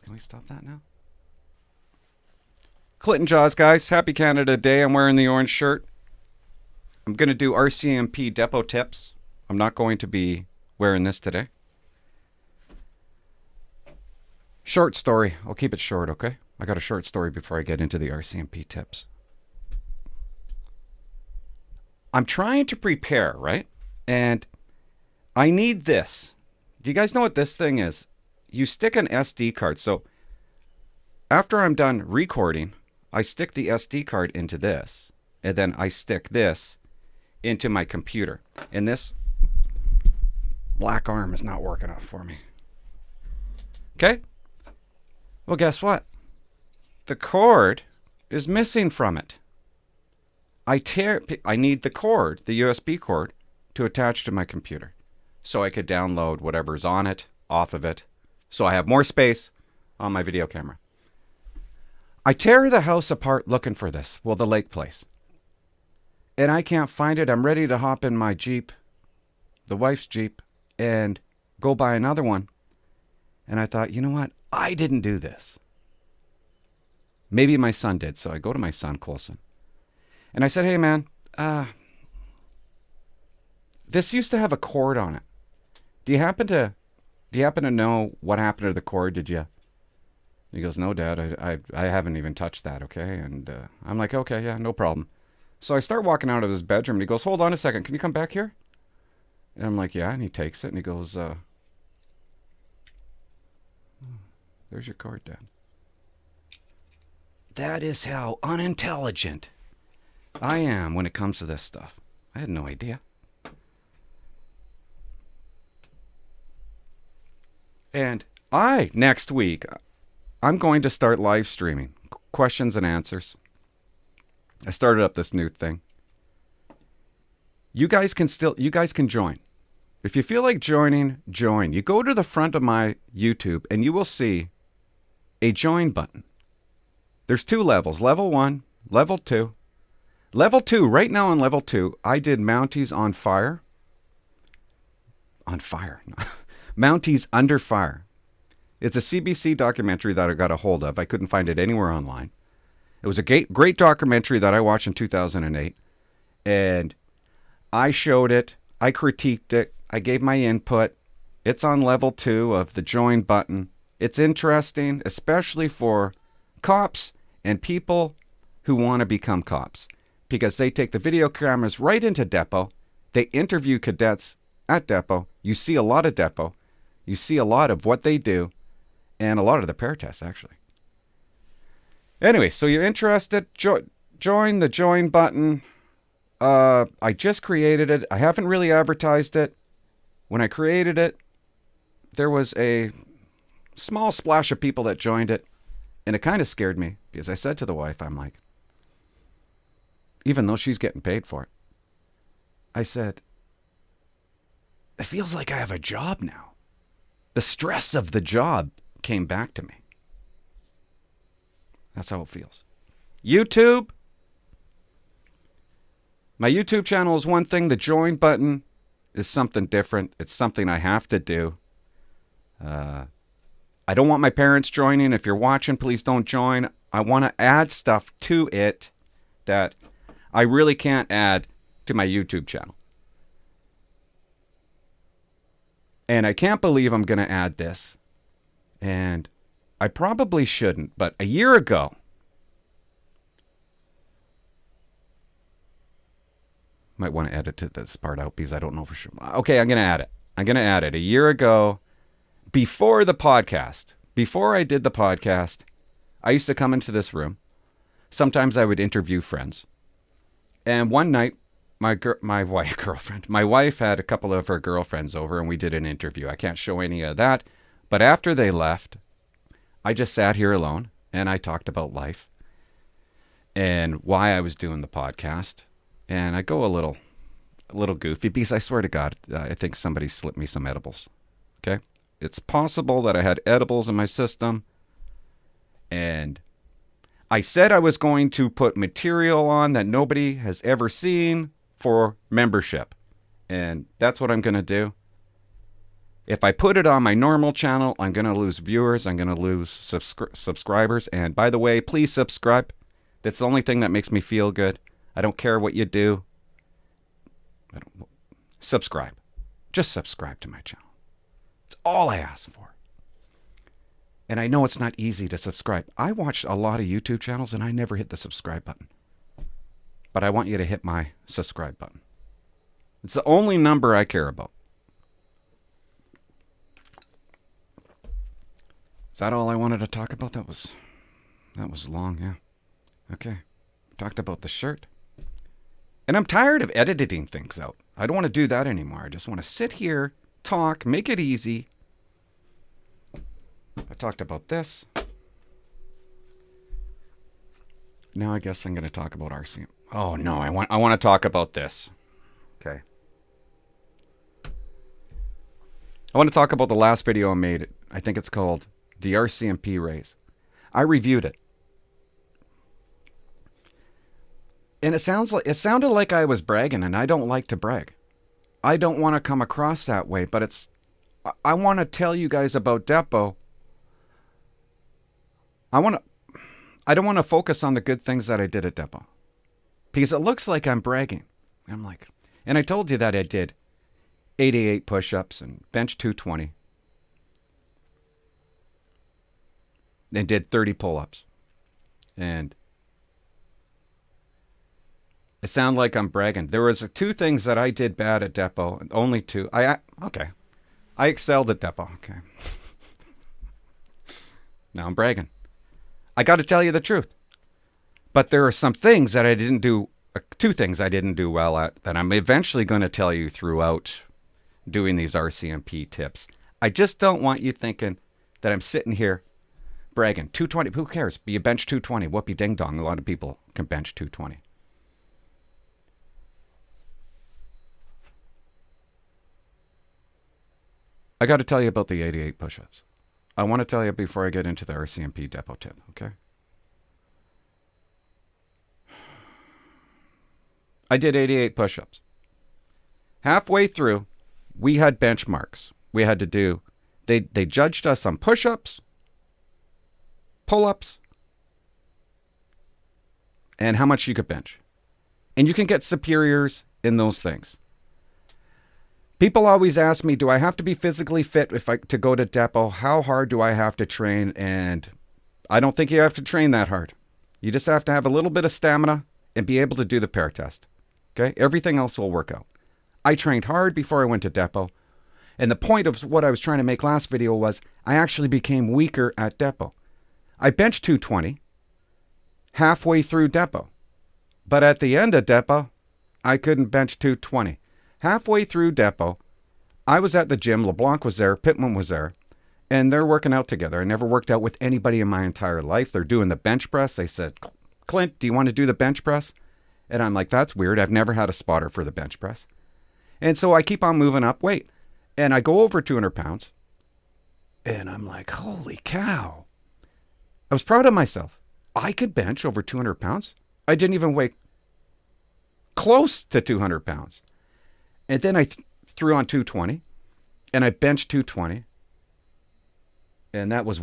Can we stop that now? Clinton Jaws, guys. Happy Canada Day. I'm wearing the orange shirt. I'm going to do RCMP depot tips. I'm not going to be wearing this today. Short story. I'll keep it short, okay? I got a short story before I get into the RCMP tips. I'm trying to prepare, right? And I need this. Do you guys know what this thing is? You stick an SD card. So after I'm done recording, I stick the SD card into this. And then I stick this into my computer. And this black arm is not working out for me. Okay? Well, guess what? The cord is missing from it. I need the cord, the USB cord, to attach to my computer so I could download whatever's on it, off of it, so I have more space on my video camera. I tear the house apart looking for this, well, the lake place. And I can't find it. I'm ready to hop in my Jeep, the wife's Jeep, and go buy another one. And I thought, you know what? I didn't do this. Maybe my son did. So I go to my son, Colson. And I said, hey, man, this used to have a cord on it. Do you happen to know what happened to the cord? Did you? He goes, no, Dad, I haven't even touched that, okay? And I'm like, okay, yeah, no problem. So I start walking out of his bedroom, and he goes, hold on a second, can you come back here? And I'm like, yeah, and he takes it, and he goes, there's your cord, Dad. That is how unintelligent I am when it comes to this stuff. I had no idea. And next week, I'm going to start live streaming questions and answers. I started up this new thing. You guys can join. If you feel like joining, join. You go to the front of my YouTube and you will see a join button. There's 2 levels, level 1, level 2. Level 2, right now on level 2, I did Mounties on Fire. On fire. Mounties Under Fire. It's a CBC documentary that I got a hold of. I couldn't find it anywhere online. It was a great documentary that I watched in 2008. And I showed it. I critiqued it. I gave my input. It's on level 2 of the join button. It's interesting, especially for cops and people who want to become cops, because they take the video cameras right into depot. They interview cadets at depot. You see a lot of depot. You see a lot of what they do, and a lot of the pair tests, actually. Anyway, so you're interested, join the join button. I just created it. I haven't really advertised it. When I created it, there was a small splash of people that joined it, and it kind of scared me, because I said to the wife, I'm like, even though she's getting paid for it, I said, it feels like I have a job now. The stress of the job came back to me. That's how it feels. YouTube. My YouTube channel is one thing. The join button is something different. It's something I have to do. I don't want my parents joining. If you're watching, please don't join. I want to add stuff to it that I really can't add to my YouTube channel. And I can't believe I'm going to add this. And I probably shouldn't, but a year ago, might want to edit this part out because I don't know for sure. Okay, I'm going to add it. A year ago, before the podcast, before I did the podcast, I used to come into this room. Sometimes I would interview friends. And one night, my wife had a couple of her girlfriends over and we did an interview. I can't show any of that. But after they left, I just sat here alone and I talked about life and why I was doing the podcast. And I go a little goofy because I swear to God, I think somebody slipped me some edibles. Okay? It's possible that I had edibles in my system. And I said I was going to put material on that nobody has ever seen for membership. And that's what I'm going to do. If I put it on my normal channel, I'm going to lose viewers. I'm going to lose subscribers. And by the way, please subscribe. That's the only thing that makes me feel good. I don't care what you do. Subscribe. Just subscribe to my channel. It's all I ask for. And I know it's not easy to subscribe. I watch a lot of YouTube channels and I never hit the subscribe button. But I want you to hit my subscribe button. It's the only number I care about. Is that all I wanted to talk about? That was long, yeah. Okay. Talked about the shirt. And I'm tired of editing things out. I don't want to do that anymore. I just want to sit here, talk, make it easy. I talked about this. Now I guess I'm going to talk about RCMP. Oh no, I want to talk about this. Okay. I want to talk about the last video I made. I think it's called the RCMP raise. I reviewed it. And it sounded like I was bragging, and I don't like to brag. I don't want to come across that way, but I want to tell you guys about Depot. I don't want to focus on the good things that I did at Depot. Because it looks like I'm bragging. I'm like, and I told you that I did 88 push-ups and bench 220. And did 30 pull-ups. And it sounded like I'm bragging. There was 2 things that I did bad at Depot. Only 2. Okay. I excelled at Depot. Okay. Now I'm bragging. I got to tell you the truth. But there are some things that I didn't do, 2 things I didn't do well at that I'm eventually going to tell you throughout doing these RCMP tips. I just don't want you thinking that I'm sitting here bragging. 220, who cares? Be a bench 220. Whoopie ding dong. A lot of people can bench 220. I got to tell you about the 88 push-ups. I want to tell you before I get into the RCMP Depot tip, okay? I did 88 push-ups. Halfway through, we had benchmarks. We had to do, they judged us on push-ups, pull-ups, and how much you could bench. And you can get superiors in those things. People always ask me, do I have to be physically fit to go to Depot? How hard do I have to train? And I don't think you have to train that hard. You just have to have a little bit of stamina and be able to do the pair test. Okay? Everything else will work out. I trained hard before I went to Depot. And the point of what I was trying to make last video was I actually became weaker at Depot. I benched 220 halfway through Depot. But at the end of Depot, I couldn't bench 220. Halfway through Depot, I was at the gym. LeBlanc was there. Pittman was there. And they're working out together. I never worked out with anybody in my entire life. They're doing the bench press. They said, Clint, do you want to do the bench press? And I'm like, that's weird. I've never had a spotter for the bench press. And so I keep on moving up weight. And I go over 200 pounds. And I'm like, holy cow. I was proud of myself. I could bench over 200 pounds. I didn't even weigh close to 200 pounds. And then I threw on 220. And I benched 220. And that was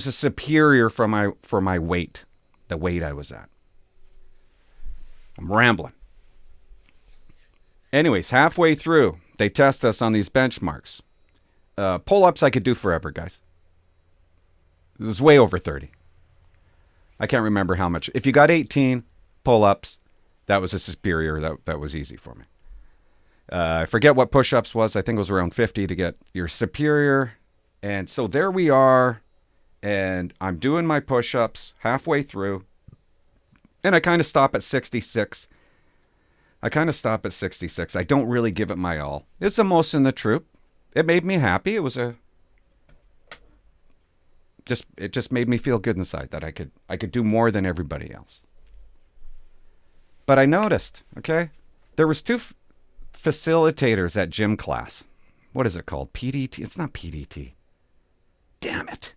a superior for my weight, the weight I was at. I'm rambling. Anyways, halfway through, they test us on these benchmarks. Pull-ups I could do forever, guys. It was way over 30. I can't remember how much. If you got 18 pull-ups, that was a superior. That was easy for me. I forget what push-ups was. I think it was around 50 to get your superior. And so there we are. And I'm doing my push-ups halfway through. And I kind of stop at 66. I don't really give it my all. It's the most in the troop. It made me happy. It just made me feel good inside that I could do more than everybody else. But I noticed, okay, there was 2 facilitators at gym class. What is it called? PDT? It's not PDT. Damn it.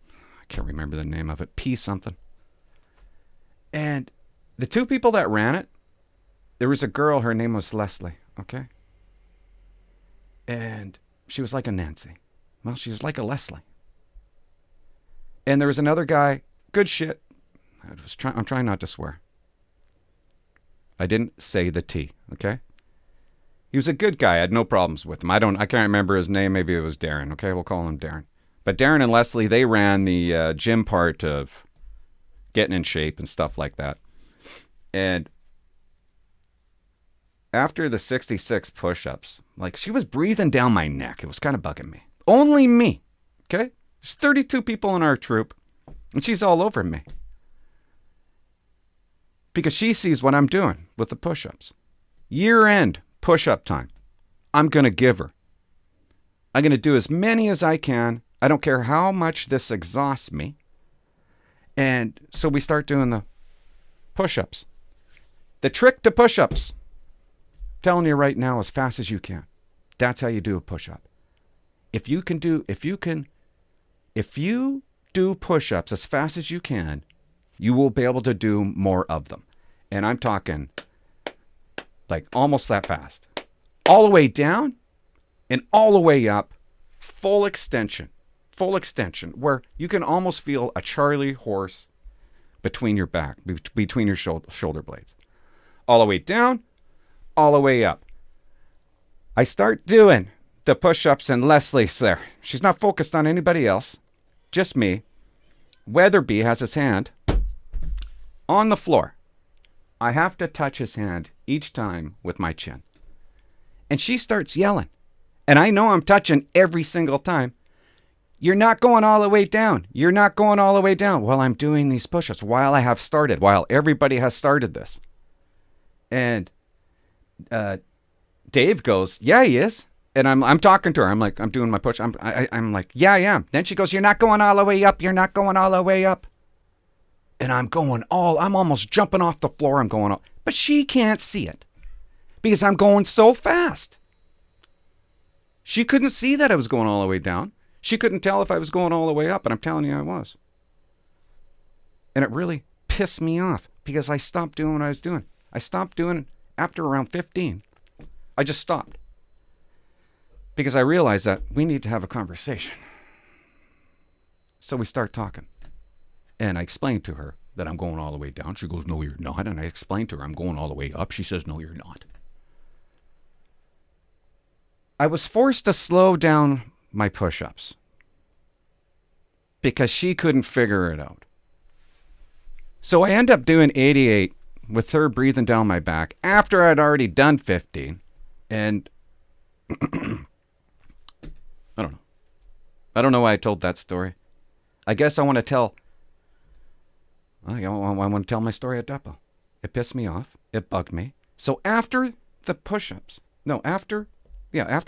I can't remember the name of it. P something. And the 2 people that ran it, there was a girl, her name was Leslie, okay? And she was like a Nancy. Well, she was like a Leslie. And there was another guy, good shit. I'm trying not to swear. I didn't say the T, okay? He was a good guy. I had no problems with him. I can't remember his name. Maybe it was Darren, okay? We'll call him Darren. But Darren and Leslie, they ran the gym part of getting in shape and stuff like that. And after the 66 push-ups, like, she was breathing down my neck. It was kind of bugging me. Only me, okay? There's 32 people in our troop, and she's all over me. Because she sees what I'm doing with the push-ups. Year-end push-up time. I'm going to give her. I'm going to do as many as I can. I don't care how much this exhausts me. And so we start doing the push-ups. The trick to push-ups, I'm telling you right now, as fast as you can. That's how you do a push-up. If you do push-ups as fast as you can, you will be able to do more of them. And I'm talking like almost that fast. All the way down and all the way up, full extension, where you can almost feel a Charlie horse between your back, between your shoulder blades. All the way down, all the way up. I start doing the push-ups and Leslie's there. She's not focused on anybody else, just me. Weatherby has his hand on the floor. I have to touch his hand each time with my chin. And she starts yelling. And I know I'm touching every single time. You're not going all the way down. You're not going all the way down. While I'm doing these push-ups, while everybody has started this. And Dave goes, yeah, he is. And I'm talking to her. I'm like, I'm doing my push. I'm like, yeah, I am. Then she goes, you're not going all the way up. You're not going all the way up. And I'm almost jumping off the floor. I'm going up. But she can't see it because I'm going so fast. She couldn't see that I was going all the way down. She couldn't tell if I was going all the way up, but I'm telling you I was. And it really pissed me off because I stopped doing what I was doing. I stopped doing it after around 15. I just stopped. Because I realized that we need to have a conversation. So we start talking. And I explained to her that I'm going all the way down. She goes, no, you're not. And I explained to her, I'm going all the way up. She says, no, you're not. I was forced to slow down my push-ups because she couldn't figure it out. So I end up doing 88 with her breathing down my back after I'd already done 15. And I don't know. I don't know why I told that story. I guess I want to tell my story at Depot. It pissed me off. It bugged me. So after the push-ups, after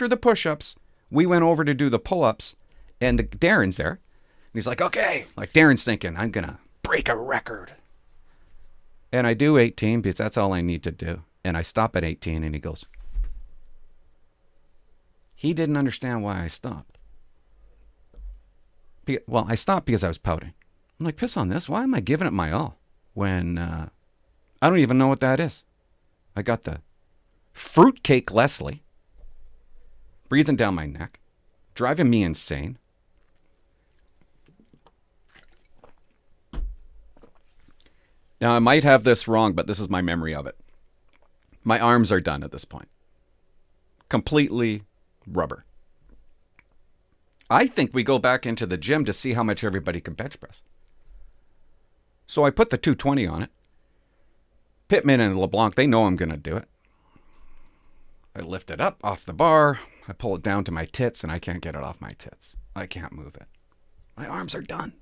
the push-ups, we went over to do the pull-ups, and Darren's there. And he's like, okay. Like, Darren's thinking, I'm going to break a record. And I do 18 because that's all I need to do. And I stop at 18, and he goes, he didn't understand why I stopped. Well, I stopped because I was pouting. I'm like, piss on this. Why am I giving it my all when I don't even know what that is? I got the fruitcake Leslie breathing down my neck, driving me insane. Now, I might have this wrong, but this is my memory of it. My arms are done at this point. Completely rubber. I think we go back into the gym to see how much everybody can bench press. So I put the 220 on it. Pittman and LeBlanc, they know I'm going to do it. I lift it up off the bar. I pull it down to my tits, and I can't get it off my tits. I can't move it. My arms are done.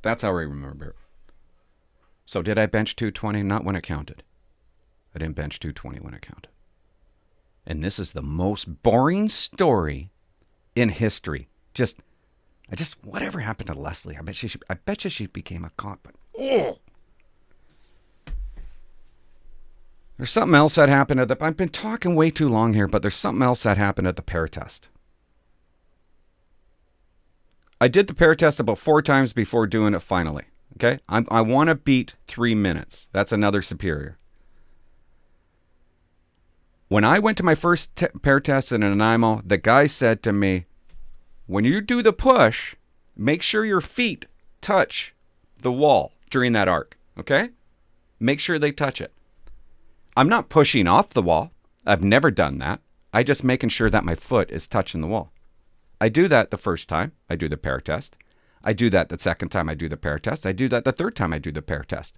That's how I remember it. So did I bench 220? Not when it counted. I didn't bench 220 when it counted. And this is the most boring story in history. Whatever happened to Leslie? I bet you she became a cop. But there's something else that happened I've been talking way too long here, but there's something else that happened at the pair test. I did the pair test about 4 times before doing it finally. Okay? I want to beat 3 minutes. That's another superior. When I went to my first pair test in Nanaimo, the guy said to me, when you do the push, make sure your feet touch the wall during that arc, okay? Make sure they touch it. I'm not pushing off the wall. I've never done that. I just making sure that my foot is touching the wall. I do that the first time I do the pair test. I do that the second time I do the pair test. I do that the third time I do the pair test.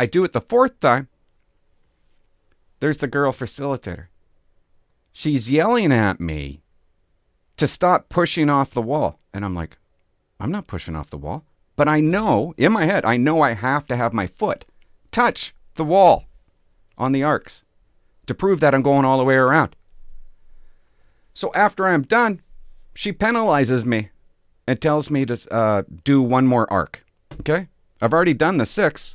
I do it the fourth time. There's the girl facilitator. She's yelling at me to stop pushing off the wall. And I'm like, I'm not pushing off the wall. But I know, in my head, I know I have to have my foot touch the wall on the arcs to prove that I'm going all the way around. So after I'm done, she penalizes me and tells me to do one more arc. Okay? I've already done the 6,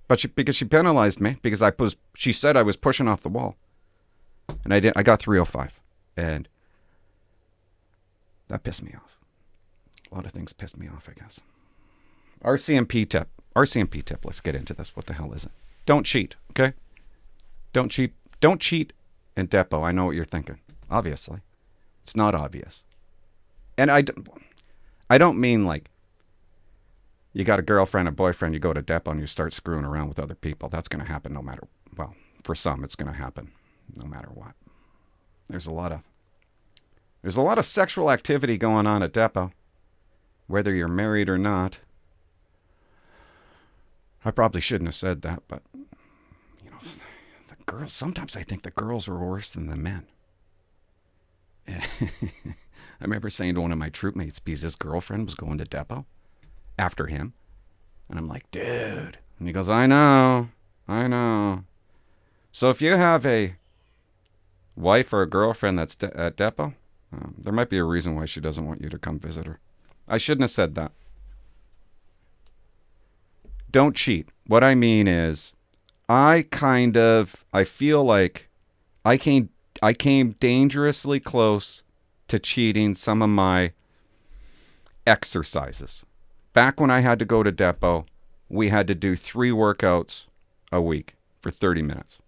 but because she penalized me because she said I was pushing off the wall. And I got 305. And that pissed me off. A lot of things pissed me off, I guess. RCMP tip. RCMP tip. Let's get into this. What the hell is it? Don't cheat, okay? Don't cheat. Don't cheat in depot. I know what you're thinking. Obviously. It's not obvious. And I don't mean like you got a girlfriend, a boyfriend, you go to depot and you start screwing around with other people. That's going to happen no matter, well, for some it's going to happen no matter what. There's a lot of sexual activity going on at depot, whether you're married or not. I probably shouldn't have said that, but you know, the girls, sometimes I think the girls are worse than the men. I remember saying to one of my troop mates, because his girlfriend was going to depot after him. And I'm like, dude. And he goes, I know. So if you have a wife or a girlfriend that's at depot, there might be a reason why she doesn't want you to come visit her. I shouldn't have said that. Don't cheat. What I mean is, I feel like I came dangerously close to cheating some of my exercises. Back when I had to go to depot, we had to do 3 workouts a week for 30 minutes.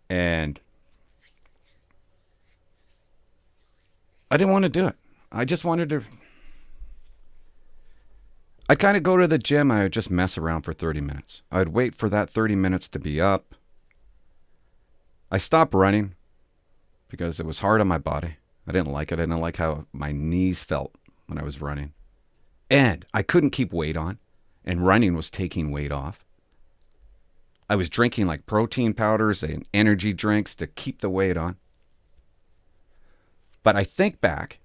And I didn't want to do it. I just wanted to... I'd kind of go to the gym. I would just mess around for 30 minutes. I'd wait for that 30 minutes to be up. I stopped running because it was hard on my body. I didn't like it. I didn't like how my knees felt when I was running. And I couldn't keep weight on. And running was taking weight off. I was drinking like protein powders and energy drinks to keep the weight on. But I think back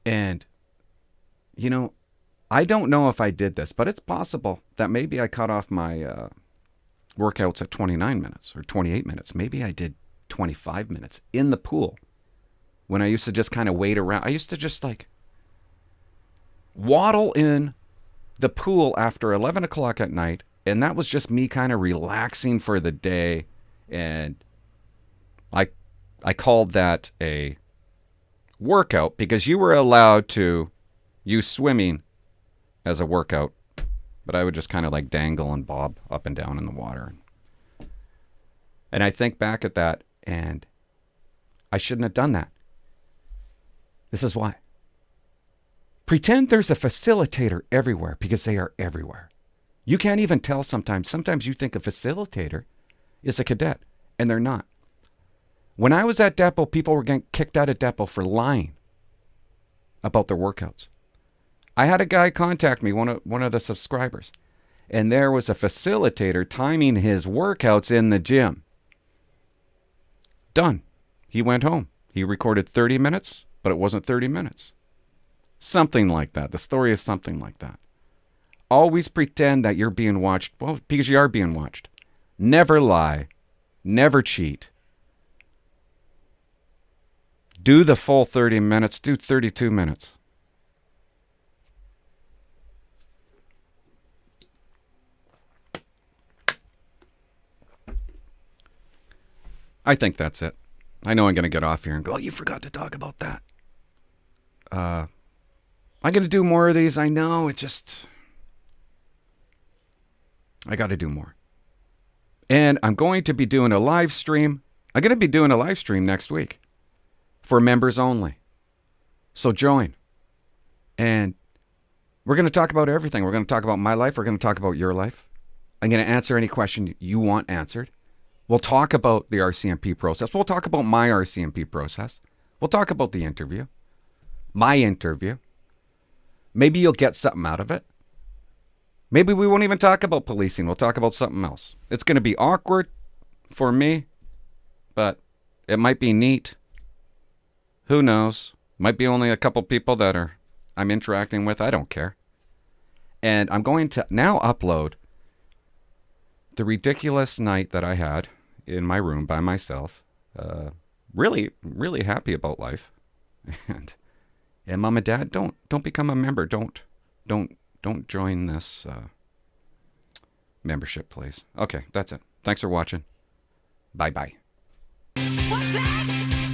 and, you know, I don't know if I did this, but it's possible that maybe I cut off my workouts at 29 minutes or 28 minutes. Maybe I did 25 minutes in the pool when I used to just kind of wait around. I used to just like waddle in the pool after 11 o'clock at night, and that was just me kind of relaxing for the day. And I called that a workout because you were allowed to use swimming as a workout, but I would just kind of like dangle and bob up and down in the water. And I think back at that, and I shouldn't have done that. This is why. Pretend there's a facilitator everywhere, because they are everywhere. You can't even tell sometimes. Sometimes you think a facilitator is a cadet, and they're not. When I was at depot, people were getting kicked out of depot for lying about their workouts. I had a guy contact me, one of the subscribers, and there was a facilitator timing his workouts in the gym. Done. He went home. He recorded 30 minutes, but it wasn't 30 minutes. Something like that. The story is something like that. Always pretend that you're being watched. Well, because you are being watched. Never lie. Never cheat. Do the full 30 minutes. Do 32 minutes. I think that's it. I know I'm going to get off here and go, oh, you forgot to talk about that. I'm going to do more of these. I know. I got to do more. And I'm going to be doing a live stream I'm going to be doing a live stream next week for members only. So join. And we're going to talk about everything. We're going to talk about my life. We're going to talk about your life. I'm going to answer any question you want answered. We'll talk about the RCMP process. We'll talk about my RCMP process. We'll talk about the interview. My interview. Maybe you'll get something out of it. Maybe we won't even talk about policing. We'll talk about something else. It's going to be awkward for me, but it might be neat. Who knows? Might be only a couple people that I'm interacting with. I don't care. And I'm going to now upload the ridiculous night that I had in my room by myself. Really, really happy about life. And Mom and Dad, don't become a member. Don't join this membership, please. Okay, that's it. Thanks for watching. Bye-bye. What's that?